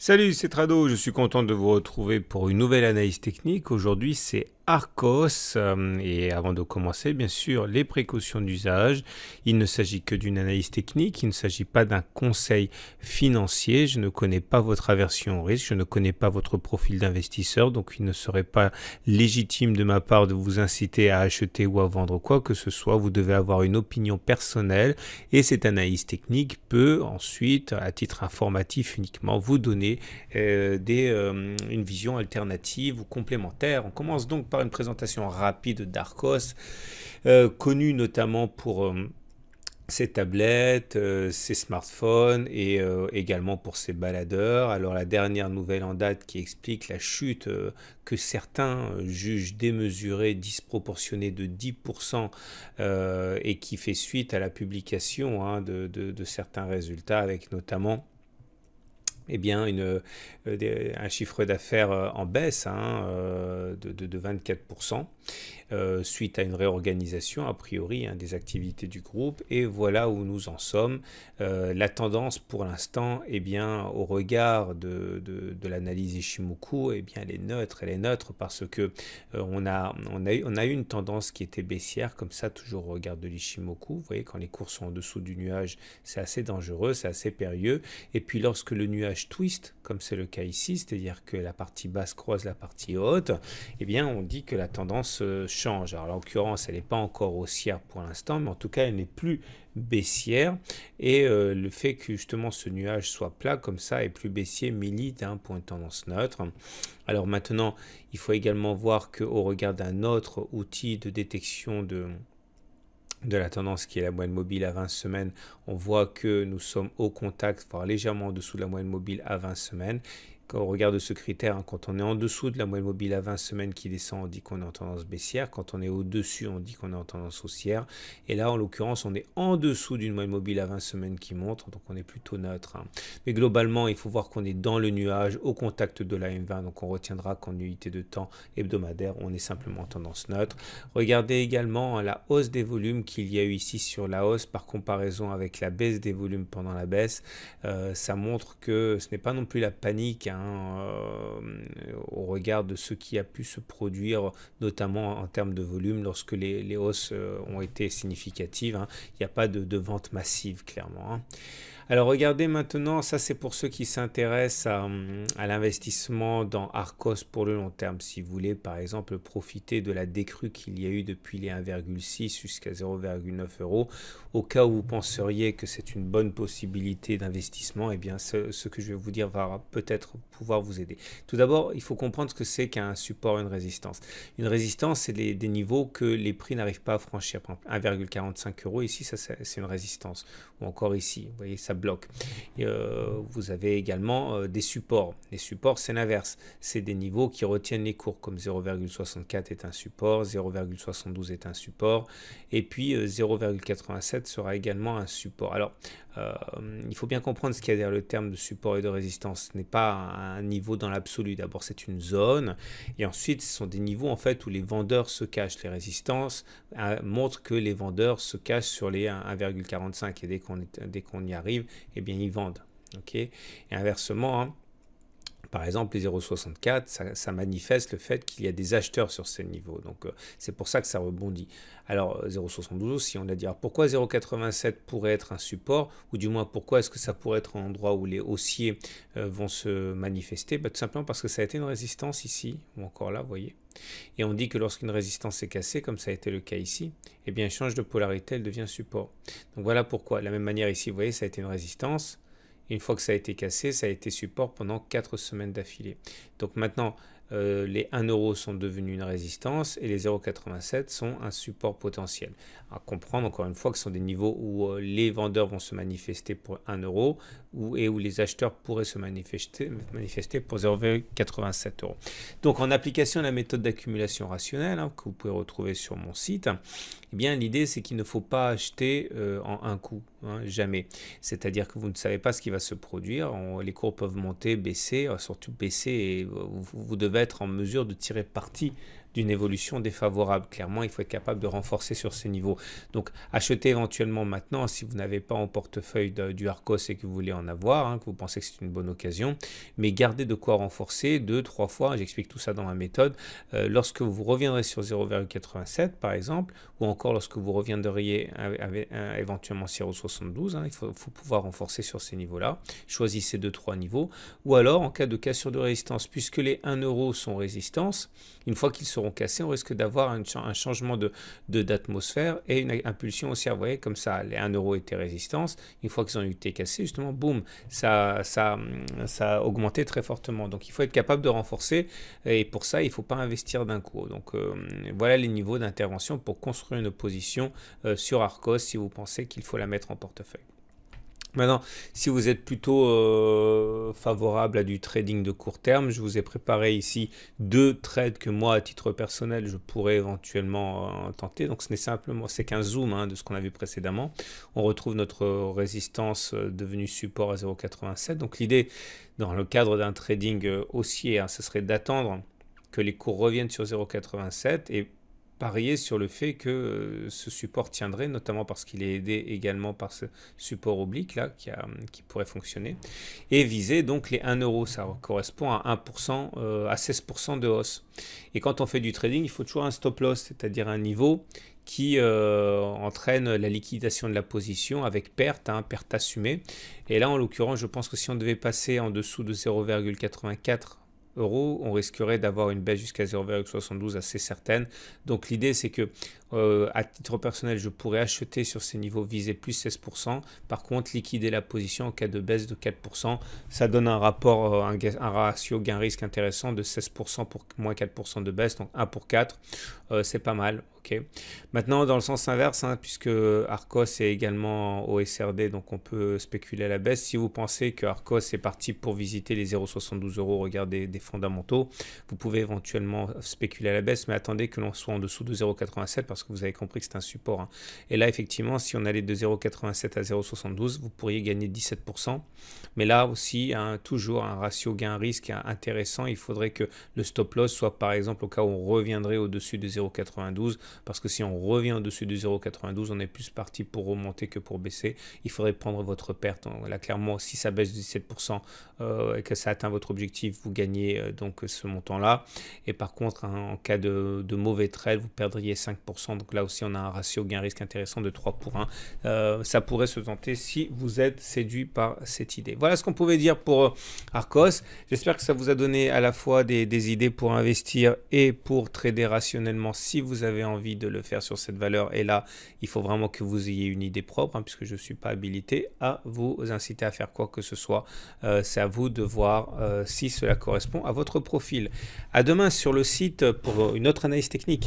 Salut, c'est Trado, je suis content de vous retrouver pour une nouvelle analyse technique. Aujourd'hui, c'est Arcos. Et avant de commencer, bien sûr, les précautions d'usage. Il ne s'agit que d'une analyse technique, il ne s'agit pas d'un conseil financier. Je ne connais pas votre aversion au risque, je ne connais pas votre profil d'investisseur, donc il ne serait pas légitime de ma part de vous inciter à acheter ou à vendre quoi que ce soit. Vous devez avoir une opinion personnelle et cette analyse technique peut ensuite, à titre informatif uniquement, vous donner une vision alternative ou complémentaire. On commence donc par une présentation rapide d'Arcos, connu notamment pour ses tablettes, ses smartphones et également pour ses baladeurs. Alors la dernière nouvelle en date qui explique la chute que certains jugent démesurée, disproportionnée de 10% et qui fait suite à la publication de certains résultats avec notamment un chiffre d'affaires en baisse de 24%. Suite à une réorganisation a priori des activités du groupe, et voilà où nous en sommes. La tendance pour l'instant, au regard de l'analyse Ishimoku, elle est neutre parce que on a eu une tendance qui était baissière comme ça, toujours au regard de l'Ishimoku. Vous voyez, quand les cours sont en dessous du nuage, c'est assez dangereux, c'est assez périlleux, et puis lorsque le nuage twist, comme c'est le cas ici, c'est-à-dire que la partie basse croise la partie haute, on dit que la tendance change. Alors, en l'occurrence, elle n'est pas encore haussière pour l'instant, mais en tout cas, elle n'est plus baissière. Et le fait que justement ce nuage soit plat comme ça et plus baissier milite pour une tendance neutre. Alors maintenant, il faut également voir qu'au regard d'un autre outil de détection de la tendance qui est la moyenne mobile à 20 semaines, on voit que nous sommes au contact, voire légèrement en dessous de la moyenne mobile à 20 semaines. Quand on regarde ce critère, quand on est en dessous de la moyenne mobile à 20 semaines qui descend, on dit qu'on est en tendance baissière. Quand on est au-dessus, on dit qu'on est en tendance haussière. Et là, en l'occurrence, on est en dessous d'une moyenne mobile à 20 semaines qui montre, donc on est plutôt neutre. Mais globalement, il faut voir qu'on est dans le nuage, au contact de la M20, donc on retiendra qu'en unité de temps hebdomadaire, on est simplement en tendance neutre. Regardez également la hausse des volumes qu'il y a eu ici sur la hausse par comparaison avec la baisse des volumes pendant la baisse. Ça montre que ce n'est pas non plus la panique au regard de ce qui a pu se produire, notamment en termes de volume, lorsque les hausses ont été significatives. Il n'y a pas de vente massive, clairement. Alors regardez maintenant, ça c'est pour ceux qui s'intéressent à l'investissement dans Arcos pour le long terme. Si vous voulez par exemple profiter de la décrue qu'il y a eu depuis les 1,6 jusqu'à 0,9 euros, au cas où vous penseriez que c'est une bonne possibilité d'investissement, ce que je vais vous dire va peut-être pouvoir vous aider. Tout d'abord, il faut comprendre ce que c'est qu'un support et une résistance. Une résistance, c'est des niveaux que les prix n'arrivent pas à franchir. Par exemple, 1,45 euros, ici, ça c'est une résistance. Ou encore ici, vous voyez, ça bloque. Et, vous avez également des supports. Les supports, c'est l'inverse. C'est des niveaux qui retiennent les cours, comme 0,64 est un support, 0,72 est un support, et puis 0,87 sera également un support. Alors, il faut bien comprendre ce qu'il y a derrière le terme de support et de résistance. Ce n'est pas un niveau dans l'absolu. D'abord, c'est une zone, et ensuite, ce sont des niveaux en fait où les vendeurs se cachent. Les résistances montrent que les vendeurs se cachent sur les 1,45, et dès qu'on y arrive, ils vendent. Okay, et inversement, par exemple, les 0,64, ça manifeste le fait qu'il y a des acheteurs sur ces niveaux. Donc, c'est pour ça que ça rebondit. Alors, 0,72 aussi, on a dit. Alors, pourquoi 0,87 pourrait être un support, ou du moins, pourquoi est-ce que ça pourrait être un endroit où les haussiers vont se manifester? Tout simplement parce que ça a été une résistance ici, ou encore là, vous voyez. Et on dit que lorsqu'une résistance est cassée, comme ça a été le cas ici, elle change de polarité, elle devient support. Donc, voilà pourquoi. De la même manière ici, vous voyez, ça a été une résistance. Une fois que ça a été cassé, ça a été support pendant 4 semaines d'affilée. Donc maintenant, les 1 euro sont devenus une résistance et les 0,87 sont un support potentiel. À comprendre encore une fois que ce sont des niveaux où les vendeurs vont se manifester pour 1 euro et où les acheteurs pourraient se manifester pour 0,87 euros. Donc en application à la méthode d'accumulation rationnelle que vous pouvez retrouver sur mon site, l'idée c'est qu'il ne faut pas acheter en un coup, jamais. C'est-à-dire que vous ne savez pas ce qui va se produire. Les cours peuvent monter, baisser, surtout baisser, et vous devez être en mesure de tirer parti d'une évolution défavorable. Clairement, il faut être capable de renforcer sur ces niveaux. Donc, achetez éventuellement maintenant si vous n'avez pas en portefeuille du Arcos et que vous voulez en avoir, hein, que vous pensez que c'est une bonne occasion, mais gardez de quoi renforcer 2-3 fois. J'explique tout ça dans ma méthode. Lorsque vous reviendrez sur 0,87 par exemple, ou encore lorsque vous reviendriez éventuellement sur 0,72, hein, il faut pouvoir renforcer sur ces niveaux-là. Choisissez 2-3 niveaux, ou alors en cas de cassure de résistance, puisque les 1 euro sont résistance, une fois qu'ils seront cassés, on risque d'avoir un changement d'atmosphère et une impulsion haussière. Vous voyez, comme ça, les 1 euro étaient résistance, une fois qu'ils ont été cassés, justement, boum, ça a augmenté très fortement. Donc il faut être capable de renforcer, et pour ça, il ne faut pas investir d'un coup. Donc voilà les niveaux d'intervention pour construire une position sur Arcos si vous pensez qu'il faut la mettre en portefeuille. Maintenant, si vous êtes plutôt favorable à du trading de court terme, je vous ai préparé ici 2 trades que moi, à titre personnel, je pourrais éventuellement tenter. Donc, ce n'est simplement, c'est qu'un zoom hein, de ce qu'on a vu précédemment. On retrouve notre résistance devenue support à 0,87. Donc, l'idée, dans le cadre d'un trading haussier, hein, ce serait d'attendre que les cours reviennent sur 0,87 et parier sur le fait que ce support tiendrait, notamment parce qu'il est aidé également par ce support oblique là qui pourrait fonctionner, et viser donc les 1 euro. Ça correspond à 1%, à 16% de hausse. Et quand on fait du trading, il faut toujours un stop loss, c'est-à-dire un niveau qui entraîne la liquidation de la position avec perte, hein, perte assumée. Et là, en l'occurrence, je pense que si on devait passer en dessous de 0,84 euros, on risquerait d'avoir une baisse jusqu'à 0,72 assez certaine. Donc l'idée c'est que à titre personnel, je pourrais acheter sur ces niveaux, viser plus 16%. Par contre, liquider la position en cas de baisse de 4%. Ça donne un rapport, un ratio gain-risque intéressant de 16% pour moins 4% de baisse, donc 1 pour 4. C'est pas mal. Okay. Maintenant, dans le sens inverse, hein, puisque Arcos est également au SRD, donc on peut spéculer à la baisse. Si vous pensez que Arcos est parti pour visiter les 0,72 euros, regardez des fondamentaux, vous pouvez éventuellement spéculer à la baisse, mais attendez que l'on soit en dessous de 0,87 parce que vous avez compris que c'est un support. Hein. Et là, effectivement, si on allait de 0,87 à 0,72, vous pourriez gagner 17%. Mais là aussi, hein, toujours un ratio gain-risque intéressant. Il faudrait que le stop loss soit, par exemple, au cas où on reviendrait au-dessus de 0,92. Parce que si on revient au-dessus du 0,92, on est plus parti pour remonter que pour baisser. Il faudrait prendre votre perte. Là, clairement, si ça baisse de 17% et que ça atteint votre objectif, vous gagnez donc ce montant-là. Et par contre, hein, en cas de mauvais trade, vous perdriez 5%. Donc là aussi, on a un ratio gain-risque intéressant de 3 pour 1. Ça pourrait se tenter si vous êtes séduit par cette idée. Voilà ce qu'on pouvait dire pour Arcos. J'espère que ça vous a donné à la fois des idées pour investir et pour trader rationnellement si vous avez envie de le faire sur cette valeur. Et là, il faut vraiment que vous ayez une idée propre, hein, puisque je ne suis pas habilité à vous inciter à faire quoi que ce soit. C'est à vous de voir si cela correspond à votre profil. À demain sur le site pour une autre analyse technique.